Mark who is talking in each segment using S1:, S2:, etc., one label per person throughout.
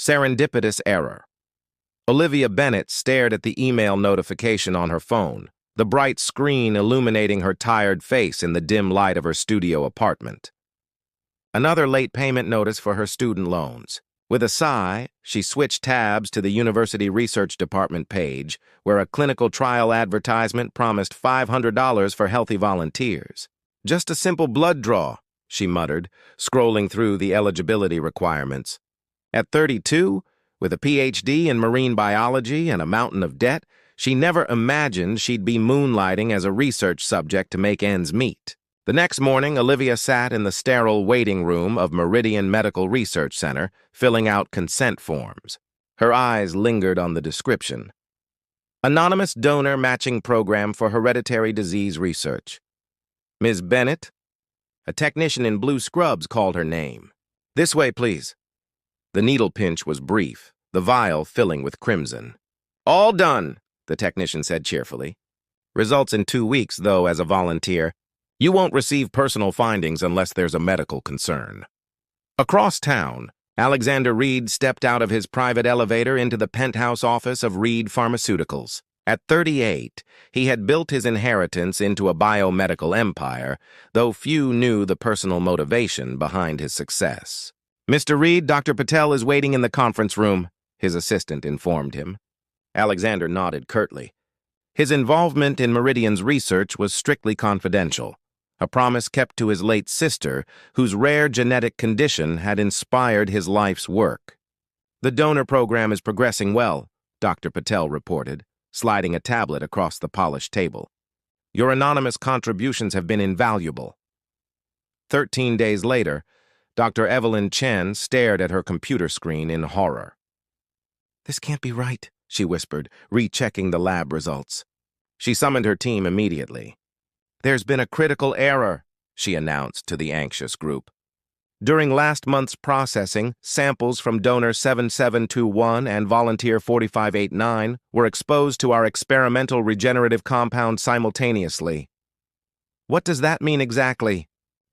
S1: Serendipitous error. Olivia Bennett stared at the email notification on her phone, the bright screen illuminating her tired face in the dim light of her studio apartment. Another late payment notice for her student loans. With a sigh, she switched tabs to the University Research Department page, where a clinical trial advertisement promised $500 for healthy volunteers. Just a simple blood draw, she muttered, scrolling through the eligibility requirements. At 32, with a PhD in marine biology and a mountain of debt, she never imagined she'd be moonlighting as a research subject to make ends meet. The next morning, Olivia sat in the sterile waiting room of Meridian Medical Research Center, filling out consent forms. Her eyes lingered on the description. Anonymous donor matching program for hereditary disease research. Ms. Bennett? A technician in blue scrubs called her name. This way, please. The needle pinch was brief, the vial filling with crimson. All done, the technician said cheerfully. Results in 2 weeks, though, as a volunteer. You won't receive personal findings unless there's a medical concern. Across town, Alexander Reed stepped out of his private elevator into the penthouse office of Reed Pharmaceuticals. At 38, he had built his inheritance into a biomedical empire, though few knew the personal motivation behind his success. Mr. Reed, Dr. Patel is waiting in the conference room, his assistant informed him. Alexander nodded curtly. His involvement in Meridian's research was strictly confidential, a promise kept to his late sister, whose rare genetic condition had inspired his life's work. The donor program is progressing well, Dr. Patel reported, sliding a tablet across the polished table. Your anonymous contributions have been invaluable. 13 days later, Dr. Evelyn Chen stared at her computer screen in horror. This can't be right, she whispered, rechecking the lab results. She summoned her team immediately. There's been a critical error, she announced to the anxious group. During last month's processing, samples from donor 7721 and volunteer 4589 were exposed to our experimental regenerative compound simultaneously. What does that mean exactly?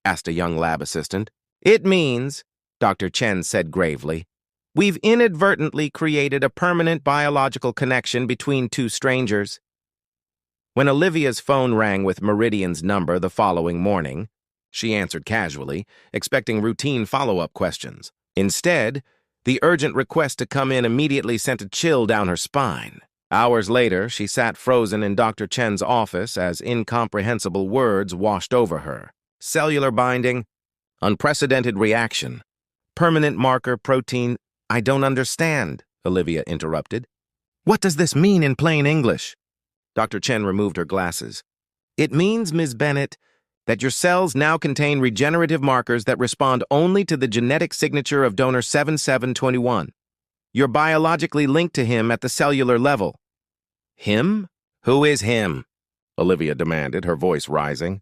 S1: Asked a young lab assistant. It means, Dr. Chen said gravely, we've inadvertently created a permanent biological connection between two strangers. When Olivia's phone rang with Meridian's number the following morning, she answered casually, expecting routine follow-up questions. Instead, the urgent request to come in immediately sent a chill down her spine. Hours later, she sat frozen in Dr. Chen's office as incomprehensible words washed over her. Cellular binding, unprecedented reaction, permanent marker protein. I don't understand, Olivia interrupted. What does this mean in plain English? Dr. Chen removed her glasses. It means, Ms. Bennett, that your cells now contain regenerative markers that respond only to the genetic signature of donor 7721. You're biologically linked to him at the cellular level. Him? Who is him? Olivia demanded, her voice rising.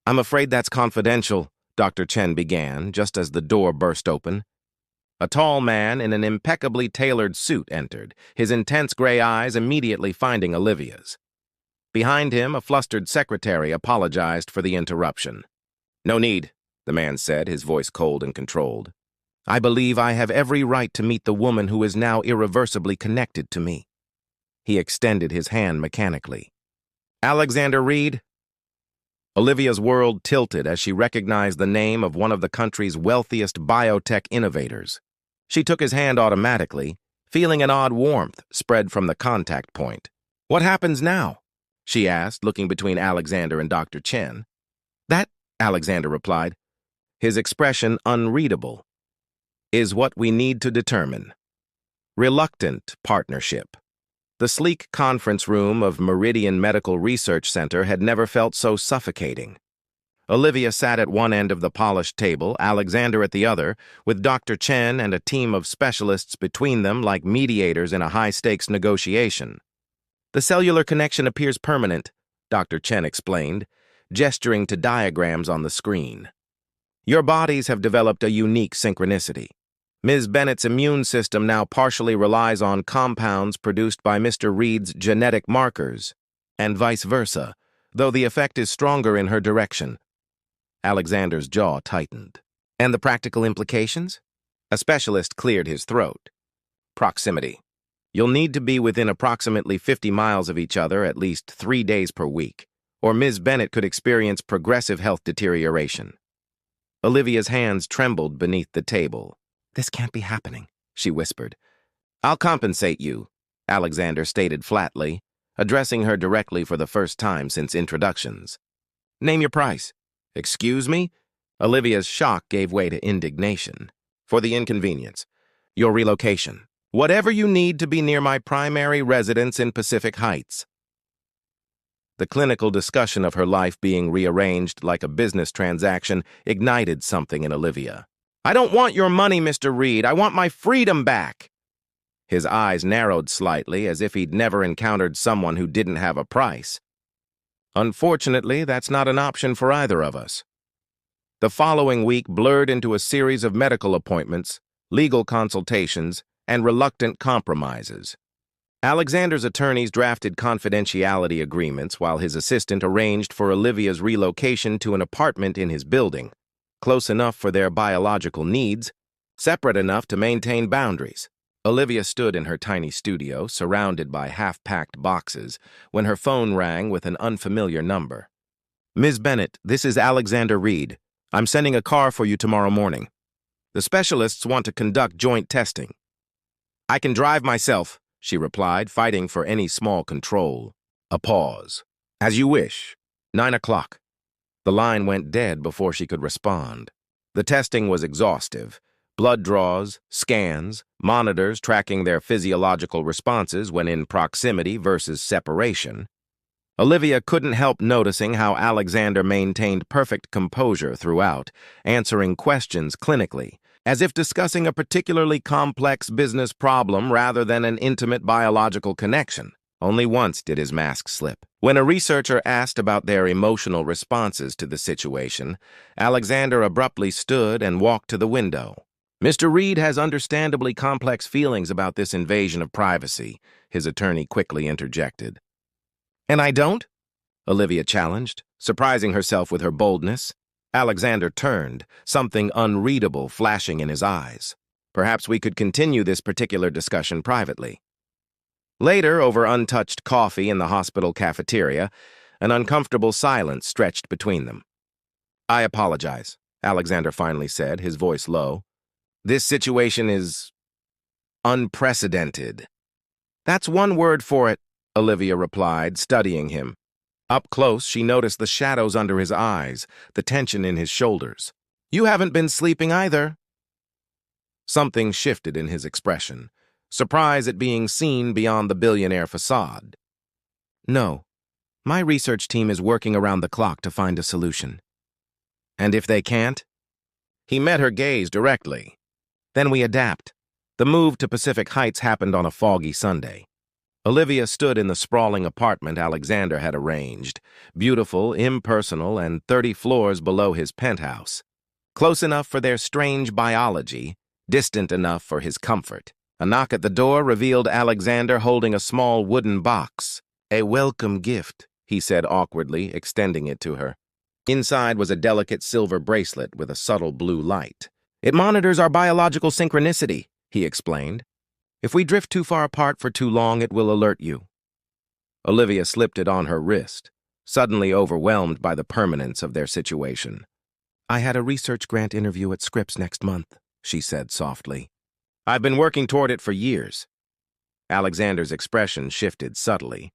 S1: I'm afraid that's confidential, Dr. Chen began, just as the door burst open. A tall man in an impeccably tailored suit entered, his intense gray eyes immediately finding Olivia's. Behind him, a flustered secretary apologized for the interruption. No need, the man said, his voice cold and controlled. I believe I have every right to meet the woman who is now irreversibly connected to me. He extended his hand mechanically. Alexander Reed? Olivia's world tilted as she recognized the name of one of the country's wealthiest biotech innovators. She took his hand automatically, feeling an odd warmth spread from the contact point. What happens now? She asked, looking between Alexander and Dr. Chen. That, Alexander replied, his expression unreadable, is what we need to determine. Reluctant partnership. The sleek conference room of Meridian Medical Research Center had never felt so suffocating. Olivia sat at one end of the polished table, Alexander at the other, with Dr. Chen and a team of specialists between them like mediators in a high-stakes negotiation. The cellular connection appears permanent, Dr. Chen explained, gesturing to diagrams on the screen. Your bodies have developed a unique synchronicity. Ms. Bennett's immune system now partially relies on compounds produced by Mr. Reed's genetic markers, and vice versa, though the effect is stronger in her direction. Alexander's jaw tightened. And the practical implications? A specialist cleared his throat. Proximity. You'll need to be within approximately 50 miles of each other at least 3 days per week, or Ms. Bennett could experience progressive health deterioration. Olivia's hands trembled beneath the table. "This can't be happening," she whispered. "I'll compensate you," Alexander stated flatly, addressing her directly for the first time since introductions. "Name your price." "Excuse me?" Olivia's shock gave way to indignation. "For the inconvenience. Your relocation. Whatever you need to be near my primary residence in Pacific Heights." The clinical discussion of her life being rearranged like a business transaction ignited something in Olivia. "I don't want your money, Mr. Reed. I want my freedom back." His eyes narrowed slightly, as if he'd never encountered someone who didn't have a price. "Unfortunately, that's not an option for either of us." The following week blurred into a series of medical appointments, legal consultations, and reluctant compromises. Alexander's attorneys drafted confidentiality agreements while his assistant arranged for Olivia's relocation to an apartment in his building, close enough for their biological needs, separate enough to maintain boundaries. Olivia stood in her tiny studio, surrounded by half-packed boxes, when her phone rang with an unfamiliar number. "Ms. Bennett, this is Alexander Reed. I'm sending a car for you tomorrow morning. The specialists want to conduct joint testing." "I can drive myself," she replied, fighting for any small control. A pause. "As you wish. 9 o'clock. The line went dead before she could respond. The testing was exhaustive. Blood draws, scans, monitors tracking their physiological responses when in proximity versus separation. Olivia couldn't help noticing how Alexander maintained perfect composure throughout, answering questions clinically, as if discussing a particularly complex business problem rather than an intimate biological connection. Only once did his mask slip. When a researcher asked about their emotional responses to the situation, Alexander abruptly stood and walked to the window. "Mr. Reed has understandably complex feelings about this invasion of privacy," his attorney quickly interjected. "And I don't?" Olivia challenged, surprising herself with her boldness. Alexander turned, something unreadable flashing in his eyes. "Perhaps we could continue this particular discussion privately." Later, over untouched coffee in the hospital cafeteria, an uncomfortable silence stretched between them. "I apologize," Alexander finally said, his voice low. "This situation is unprecedented." "That's one word for it," Olivia replied, studying him. Up close, she noticed the shadows under his eyes, the tension in his shoulders. "You haven't been sleeping either." Something shifted in his expression, surprise at being seen beyond the billionaire facade. "No, my research team is working around the clock to find a solution." "And if they can't?" He met her gaze directly. "Then we adapt." The move to Pacific Heights happened on a foggy Sunday. Olivia stood in the sprawling apartment Alexander had arranged, beautiful, impersonal, and 30 floors below his penthouse. Close enough for their strange biology, distant enough for his comfort. A knock at the door revealed Alexander holding a small wooden box. "A welcome gift," he said awkwardly, extending it to her. Inside was a delicate silver bracelet with a subtle blue light. "It monitors our biological synchronicity," he explained. "If we drift too far apart for too long, it will alert you." Olivia slipped it on her wrist, suddenly overwhelmed by the permanence of their situation. "I had a research grant interview at Scripps next month," she said softly. "I've been working toward it for years." Alexander's expression shifted subtly.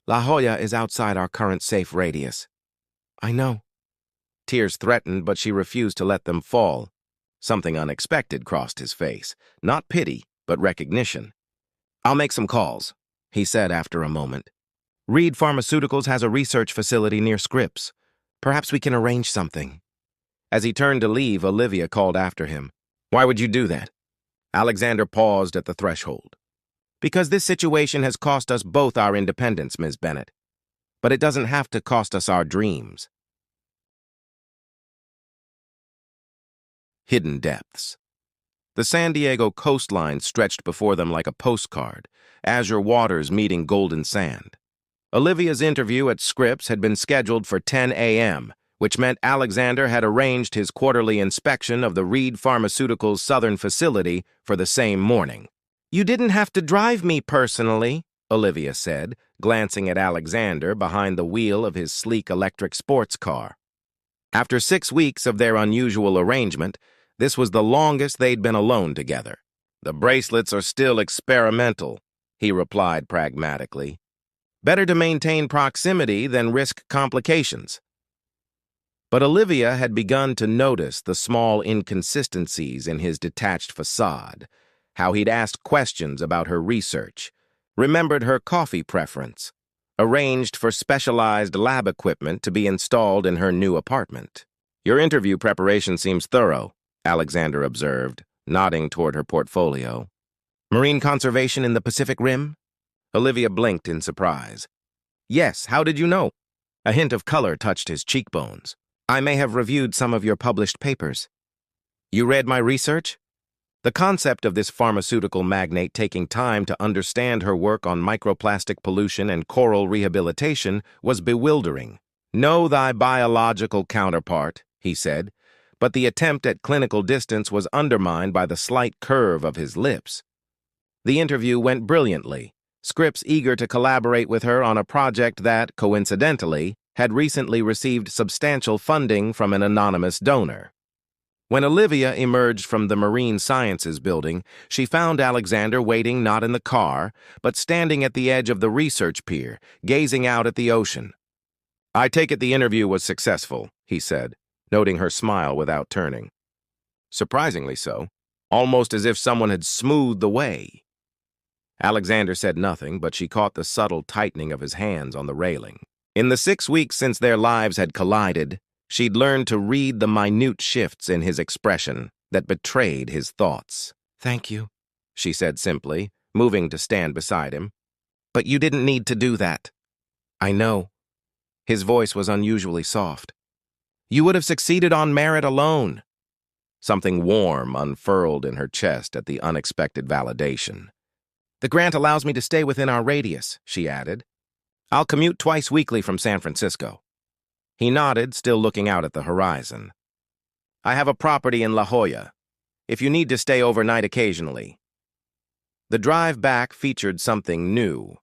S1: "La Jolla is outside our current safe radius." "I know." Tears threatened, but she refused to let them fall. Something unexpected crossed his face, not pity, but recognition. "I'll make some calls," he said after a moment. "Reed Pharmaceuticals has a research facility near Scripps. Perhaps we can arrange something." As he turned to leave, Olivia called after him. "Why would you do that?" Alexander paused at the threshold. "Because this situation has cost us both our independence, Ms. Bennett. But it doesn't have to cost us our dreams." Hidden depths. The San Diego coastline stretched before them like a postcard, azure waters meeting golden sand. Olivia's interview at Scripps had been scheduled for 10 a.m., which meant Alexander had arranged his quarterly inspection of the Reed Pharmaceuticals' southern facility for the same morning. You didn't have to drive me personally, Olivia said, glancing at Alexander behind the wheel of his sleek electric sports car. After 6 weeks of their unusual arrangement, this was the longest they'd been alone together. The bracelets are still experimental, he replied pragmatically. Better to maintain proximity than risk complications. But Olivia had begun to notice the small inconsistencies in his detached facade, how he'd asked questions about her research, remembered her coffee preference, arranged for specialized lab equipment to be installed in her new apartment. Your interview preparation seems thorough, Alexander observed, nodding toward her portfolio. Marine conservation in the Pacific Rim? Olivia blinked in surprise. Yes, how did you know? A hint of color touched his cheekbones. I may have reviewed some of your published papers. You read my research? The concept of this pharmaceutical magnate taking time to understand her work on microplastic pollution and coral rehabilitation was bewildering. Know thy biological counterpart, he said, but the attempt at clinical distance was undermined by the slight curve of his lips. The interview went brilliantly, Scripps eager to collaborate with her on a project that, coincidentally, had recently received substantial funding from an anonymous donor. When Olivia emerged from the Marine Sciences building, she found Alexander waiting not in the car, but standing at the edge of the research pier, gazing out at the ocean. I take it the interview was successful, he said, noting her smile without turning. Surprisingly so, almost as if someone had smoothed the way. Alexander said nothing, but she caught the subtle tightening of his hands on the railing. In the 6 weeks since their lives had collided, she'd learned to read the minute shifts in his expression that betrayed his thoughts. Thank you, she said simply, moving to stand beside him. But you didn't need to do that. I know. His voice was unusually soft. You would have succeeded on merit alone. Something warm unfurled in her chest at the unexpected validation. The grant allows me to stay within our radius, she added. I'll commute twice weekly from San Francisco. He nodded, still looking out at the horizon. I have a property in La Jolla, if you need to stay overnight occasionally. The drive back featured something new,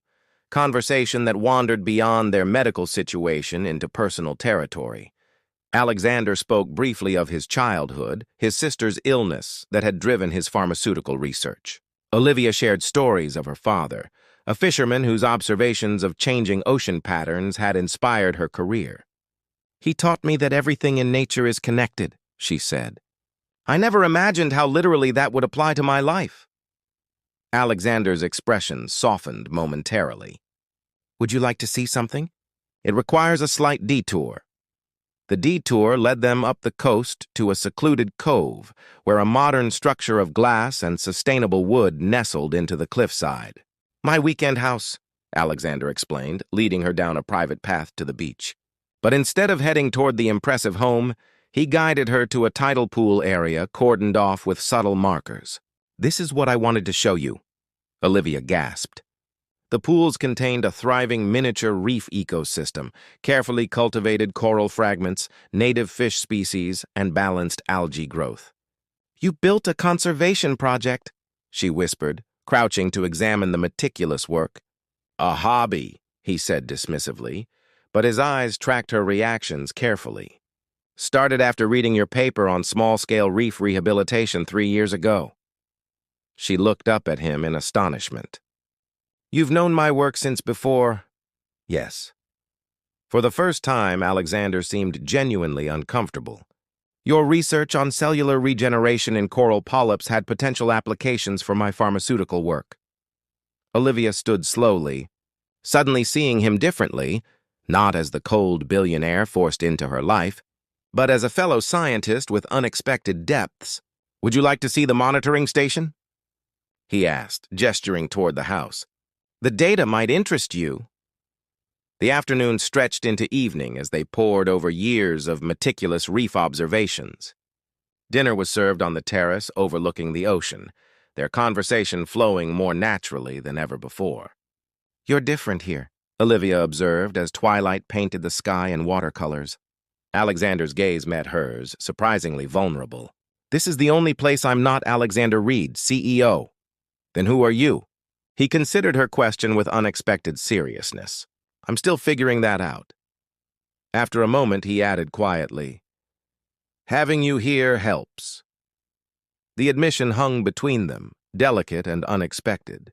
S1: conversation that wandered beyond their medical situation into personal territory. Alexander spoke briefly of his childhood, his sister's illness that had driven his pharmaceutical research. Olivia shared stories of her father, a fisherman whose observations of changing ocean patterns had inspired her career. He taught me that everything in nature is connected, she said. I never imagined how literally that would apply to my life. Alexander's expression softened momentarily. Would you like to see something? It requires a slight detour. The detour led them up the coast to a secluded cove, where a modern structure of glass and sustainable wood nestled into the cliffside. My weekend house, Alexander explained, leading her down a private path to the beach. But instead of heading toward the impressive home, he guided her to a tidal pool area cordoned off with subtle markers. This is what I wanted to show you, Olivia gasped. The pools contained a thriving miniature reef ecosystem, carefully cultivated coral fragments, native fish species, and balanced algae growth. You built a conservation project, she whispered, crouching to examine the meticulous work. A hobby, he said dismissively, but his eyes tracked her reactions carefully. Started after reading your paper on small-scale reef rehabilitation 3 years ago. She looked up at him in astonishment. You've known my work since before? Yes. For the first time, Alexander seemed genuinely uncomfortable. Your research on cellular regeneration in coral polyps had potential applications for my pharmaceutical work. Olivia stood slowly, suddenly seeing him differently, not as the cold billionaire forced into her life, but as a fellow scientist with unexpected depths. Would you like to see the monitoring station? He asked, gesturing toward the house. The data might interest you. The afternoon stretched into evening as they pored over years of meticulous reef observations. Dinner was served on the terrace overlooking the ocean, their conversation flowing more naturally than ever before. You're different here, Olivia observed as twilight painted the sky in watercolors. Alexander's gaze met hers, surprisingly vulnerable. This is the only place I'm not Alexander Reed, CEO. Then who are you? He considered her question with unexpected seriousness. I'm still figuring that out. After a moment, he added quietly, having you here helps. The admission hung between them, delicate and unexpected.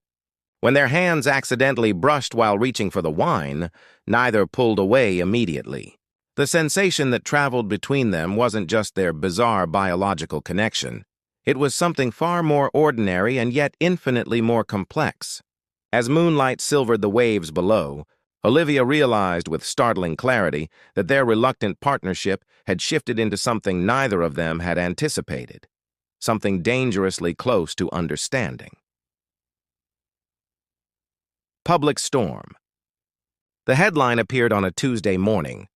S1: When their hands accidentally brushed while reaching for the wine, neither pulled away immediately. The sensation that traveled between them wasn't just their bizarre biological connection. It was something far more ordinary and yet infinitely more complex. As moonlight silvered the waves below, Olivia realized with startling clarity that their reluctant partnership had shifted into something neither of them had anticipated, something dangerously close to understanding. Public storm. The headline appeared on a Tuesday morning.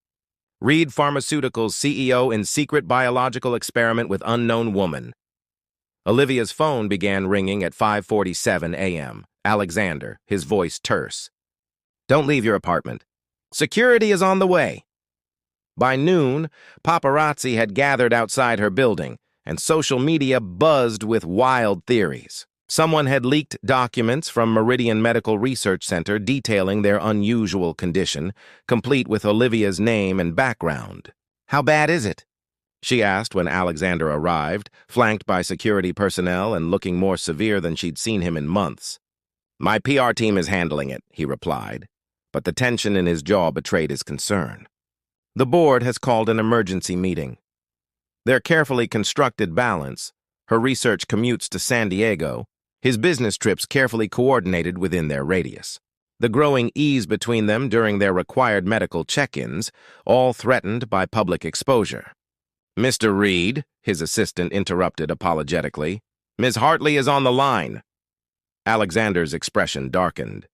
S1: Reed Pharmaceuticals CEO in secret biological experiment with unknown woman. Olivia's phone began ringing at 5:47 a.m. Alexander, his voice terse. Don't leave your apartment. Security is on the way. By noon, paparazzi had gathered outside her building, and social media buzzed with wild theories. Someone had leaked documents from Meridian Medical Research Center detailing their unusual condition, complete with Olivia's name and background. How bad is it? She asked when Alexander arrived, flanked by security personnel and looking more severe than she'd seen him in months. My PR team is handling it, he replied, but the tension in his jaw betrayed his concern. The board has called an emergency meeting. Their carefully constructed balance, her research commutes to San Diego, his business trips carefully coordinated within their radius. The growing ease between them during their required medical check-ins, all threatened by public exposure. Mr. Reed, his assistant interrupted apologetically, Ms. Hartley is on the line. Alexander's expression darkened.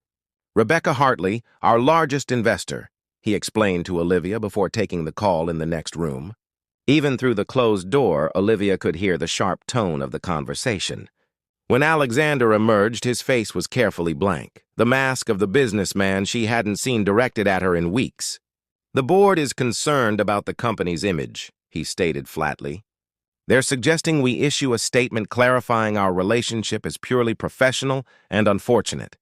S1: Rebecca Hartley, our largest investor, he explained to Olivia before taking the call in the next room. Even through the closed door, Olivia could hear the sharp tone of the conversation. When Alexander emerged, his face was carefully blank, the mask of the businessman she hadn't seen directed at her in weeks. The board is concerned about the company's image, he stated flatly. They're suggesting we issue a statement clarifying our relationship as purely professional and unfortunate.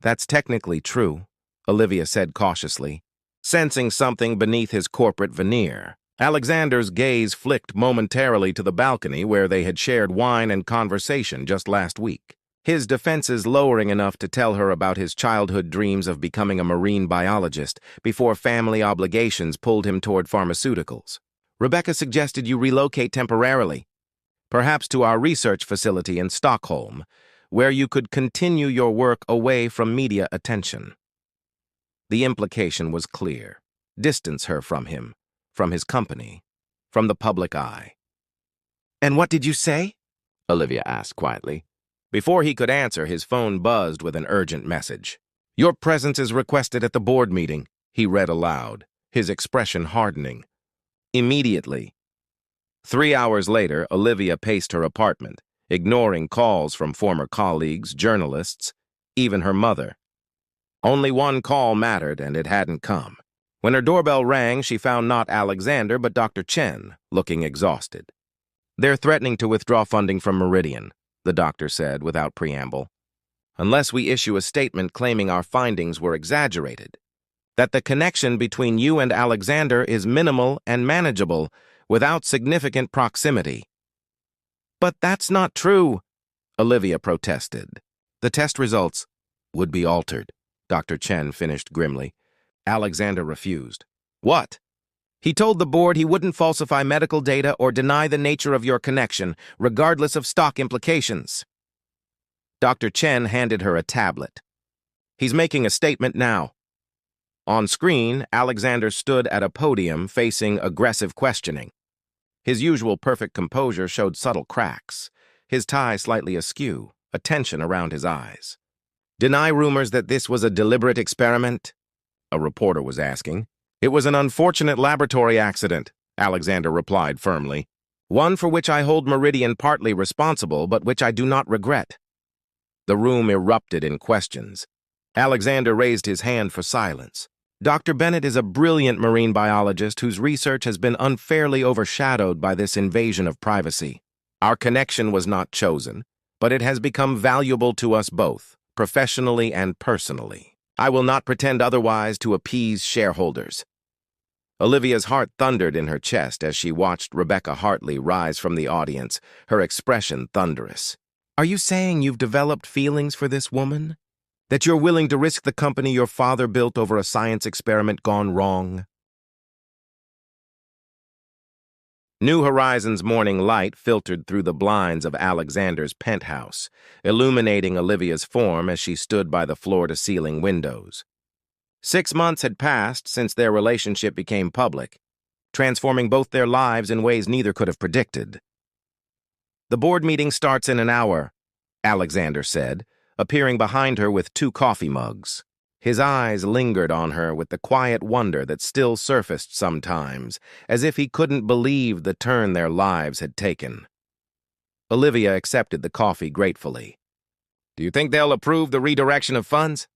S1: That's technically true, Olivia said cautiously, sensing something beneath his corporate veneer. Alexander's gaze flicked momentarily to the balcony where they had shared wine and conversation just last week, his defenses lowering enough to tell her about his childhood dreams of becoming a marine biologist before family obligations pulled him toward pharmaceuticals. Rebecca suggested you relocate temporarily, perhaps to our research facility in Stockholm, where you could continue your work away from media attention. The implication was clear. Distance her from him, from his company, from the public eye. And what did you say? Olivia asked quietly. Before he could answer, his phone buzzed with an urgent message. Your presence is requested at the board meeting, he read aloud, his expression hardening. Immediately. 3 hours later, Olivia paced her apartment, ignoring calls from former colleagues, journalists, even her mother. Only one call mattered, and it hadn't come. When her doorbell rang, she found not Alexander, but Dr. Chen, looking exhausted. They're threatening to withdraw funding from Meridian, the doctor said without preamble, unless we issue a statement claiming our findings were exaggerated, that the connection between you and Alexander is minimal and manageable, without significant proximity. But that's not true, Olivia protested. The test results would be altered, Dr. Chen finished grimly. Alexander refused. What? He told the board he wouldn't falsify medical data or deny the nature of your connection, regardless of stock implications. Dr. Chen handed her a tablet. He's making a statement now. On screen, Alexander stood at a podium facing aggressive questioning. His usual perfect composure showed subtle cracks, his tie slightly askew, a tension around his eyes. Deny rumors that this was a deliberate experiment? A reporter was asking. It was an unfortunate laboratory accident, Alexander replied firmly. One for which I hold Meridian partly responsible, but which I do not regret. The room erupted in questions. Alexander raised his hand for silence. Dr. Bennett is a brilliant marine biologist whose research has been unfairly overshadowed by this invasion of privacy. Our connection was not chosen, but it has become valuable to us both, professionally and personally. I will not pretend otherwise to appease shareholders." Olivia's heart thundered in her chest as she watched Rebecca Hartley rise from the audience, her expression thunderous. "Are you saying you've developed feelings for this woman? That you're willing to risk the company your father built over a science experiment gone wrong?" New Horizons' morning light filtered through the blinds of Alexander's penthouse, illuminating Olivia's form as she stood by the floor-to-ceiling windows. 6 months had passed since their relationship became public, transforming both their lives in ways neither could have predicted. "The board meeting starts in an hour," Alexander said, appearing behind her with 2 coffee mugs. His eyes lingered on her with the quiet wonder that still surfaced sometimes, as if he couldn't believe the turn their lives had taken. Olivia accepted the coffee gratefully. "Do you think they'll approve the redirection of funds?"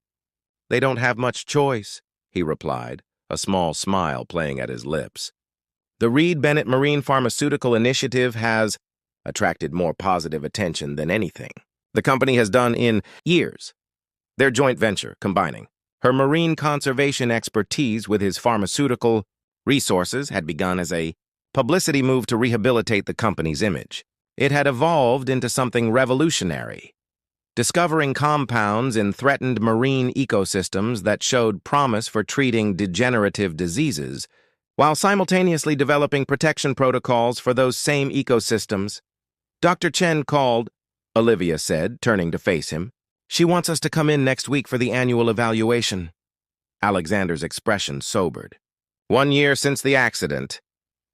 S1: "They don't have much choice," he replied, a small smile playing at his lips. "The Reed Bennett Marine Pharmaceutical Initiative has attracted more positive attention than anything the company has done in years. Their joint venture, combining her marine conservation expertise with his pharmaceutical resources, had begun as a publicity move to rehabilitate the company's image. It had evolved into something revolutionary, discovering compounds in threatened marine ecosystems that showed promise for treating degenerative diseases, while simultaneously developing protection protocols for those same ecosystems. "Dr. Chen called," Olivia said, turning to face him. "She wants us to come in next week for the annual evaluation." Alexander's expression sobered. "1 year since the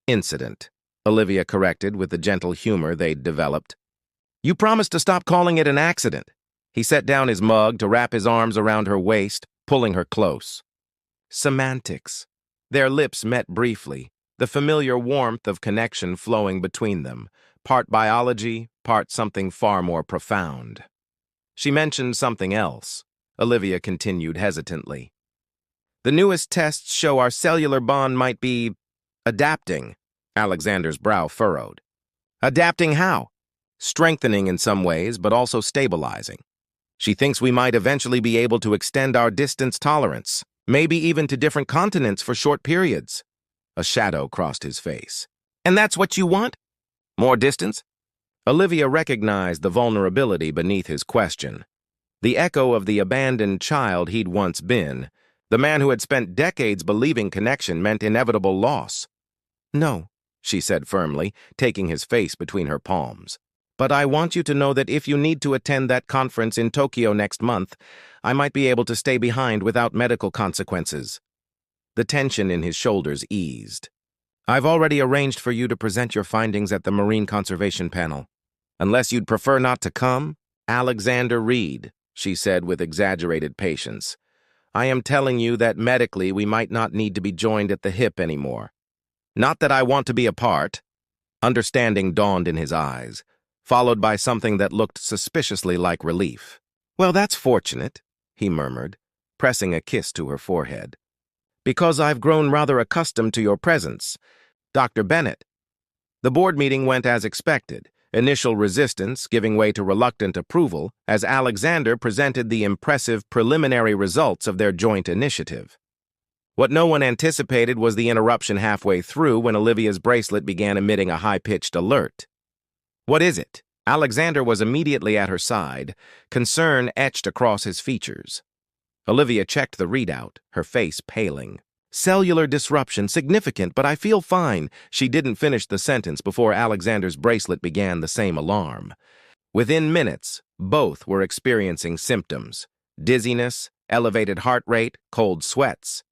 S1: incident, Olivia corrected with the gentle humor they'd developed. "You promised to stop calling it an accident." He set down his mug to wrap his arms around her waist, pulling her close. Semantics. Their lips met briefly, the familiar warmth of connection flowing between them, part biology, part something far more profound. She mentioned something else. Olivia continued hesitantly. "The newest tests show our cellular bond might be adapting." Alexander's brow furrowed. "Adapting how?" "Strengthening in some ways, but also stabilizing. She thinks we might eventually be able to extend our distance tolerance, maybe even to different continents for short periods." A shadow crossed his face. "And that's what you want? More distance?" Olivia recognized the vulnerability beneath his question. The echo of the abandoned child he'd once been, the man who had spent decades believing connection meant inevitable loss. "No," she said firmly, taking his face between her palms. "But I want you to know that if you need to attend that conference in Tokyo next month, I might be able to stay behind without medical consequences." The tension in his shoulders eased. "I've already arranged for you to present your findings at the Marine Conservation Panel. Unless you'd prefer not to come?" "Alexander Reed," she said with exaggerated patience. "I am telling you that medically we might not need to be joined at the hip anymore. Not that I want to be a part." Understanding dawned in his eyes, followed by something that looked suspiciously like relief. "Well, that's fortunate," he murmured, pressing a kiss to her forehead. "Because I've grown rather accustomed to your presence, Dr. Bennett." The board meeting went as expected, initial resistance giving way to reluctant approval as Alexander presented the impressive preliminary results of their joint initiative. What no one anticipated was the interruption halfway through when Olivia's bracelet began emitting a high-pitched alert. "What is it?" Alexander was immediately at her side, concern etched across his features. Olivia checked the readout, her face paling. "Cellular disruption, significant, but I feel fine." She didn't finish the sentence before Alexander's bracelet began the same alarm. Within minutes, both were experiencing symptoms: dizziness, elevated heart rate, cold sweats.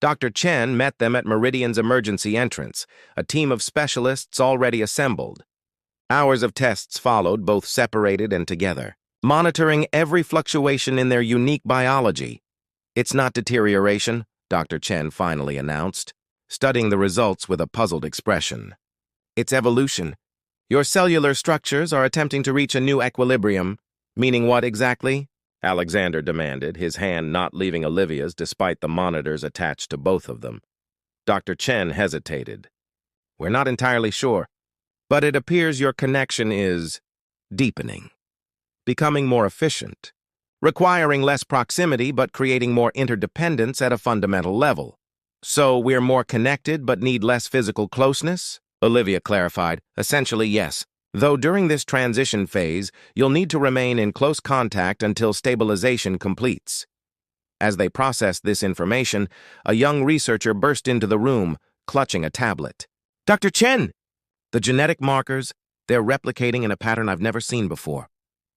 S1: Dr. Chen met them at Meridian's emergency entrance, a team of specialists already assembled. Hours of tests followed, both separated and together, monitoring every fluctuation in their unique biology. "It's not deterioration," Dr. Chen finally announced, studying the results with a puzzled expression. "It's evolution. Your cellular structures are attempting to reach a new equilibrium." "Meaning what exactly?" Alexander demanded, his hand not leaving Olivia's despite the monitors attached to both of them. Dr. Chen hesitated. "We're not entirely sure, but it appears your connection is deepening." becoming more efficient, requiring less proximity but creating more interdependence at a fundamental level. So we're more connected but need less physical closeness? Olivia clarified. Essentially, yes. Though during this transition phase, you'll need to remain in close contact until stabilization completes. As they processed this information, a young researcher burst into the room, clutching a tablet. Dr. Chen! The genetic markers, they're replicating in a pattern I've never seen before.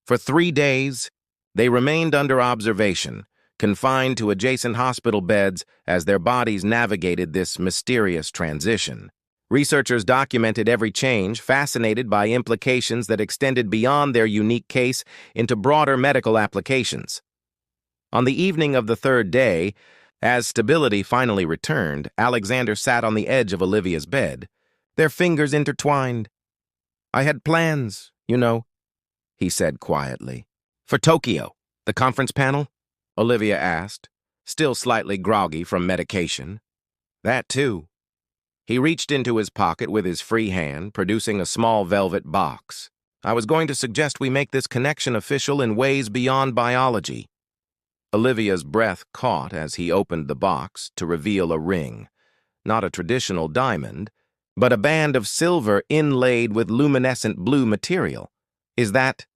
S1: For 3 days, they remained under observation, confined to adjacent hospital beds as their bodies navigated this mysterious transition. Researchers documented every change, fascinated by implications that extended beyond their unique case into broader medical applications. On the evening of the 3rd day, as stability finally returned, Alexander sat on the edge of Olivia's bed, their fingers intertwined. I had plans, you know, he said quietly. For Tokyo, the conference panel? Olivia asked, still slightly groggy from medication. That too. He reached into his pocket with his free hand, producing a small velvet box. I was going to suggest we make this connection official in ways beyond biology. Olivia's breath caught as he opened the box to reveal a ring, not a traditional diamond, but a band of silver inlaid with luminescent blue material. Is that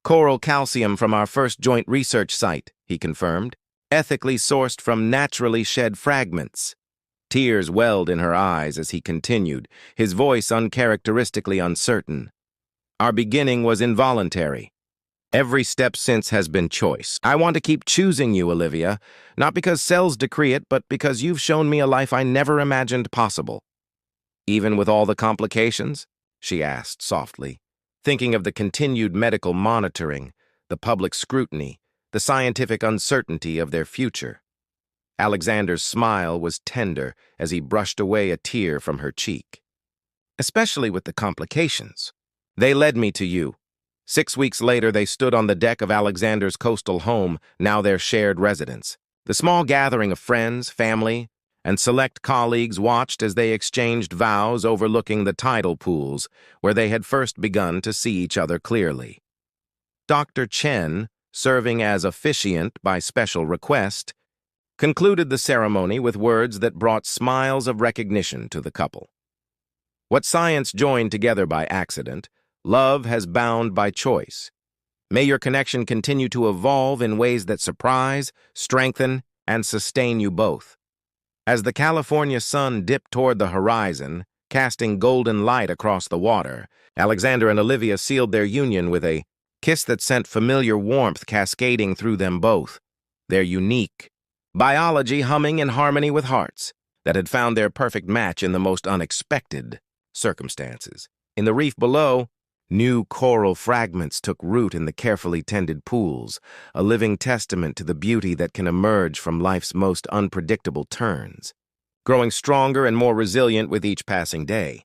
S1: coral calcium from our first joint research site, he confirmed, ethically sourced from naturally shed fragments. Tears welled in her eyes as he continued, his voice uncharacteristically uncertain. Our beginning was involuntary. Every step since has been choice. I want to keep choosing you, Olivia, not because cells decree it, but because you've shown me a life I never imagined possible. Even with all the complications? She asked softly, thinking of the continued medical monitoring, the public scrutiny, the scientific uncertainty of their future. Alexander's smile was tender as he brushed away a tear from her cheek. Especially with the complications. They led me to you. 6 weeks later, they stood on the deck of Alexander's coastal home, now their shared residence. The small gathering of friends, family, and select colleagues watched as they exchanged vows overlooking the tidal pools, where they had first begun to see each other clearly. Dr. Chen, serving as officiant by special request, concluded the ceremony with words that brought smiles of recognition to the couple. What science joined together by accident, love has bound by choice. May your connection continue to evolve in ways that surprise, strengthen, and sustain you both. As the California sun dipped toward the horizon, casting golden light across the water, Alexander and Olivia sealed their union with a kiss that sent familiar warmth cascading through them both, their unique biology humming in harmony with hearts that had found their perfect match in the most unexpected circumstances. In the reef below, new coral fragments took root in the carefully tended pools, a living testament to the beauty that can emerge from life's most unpredictable turns. Growing stronger and more resilient with each passing day,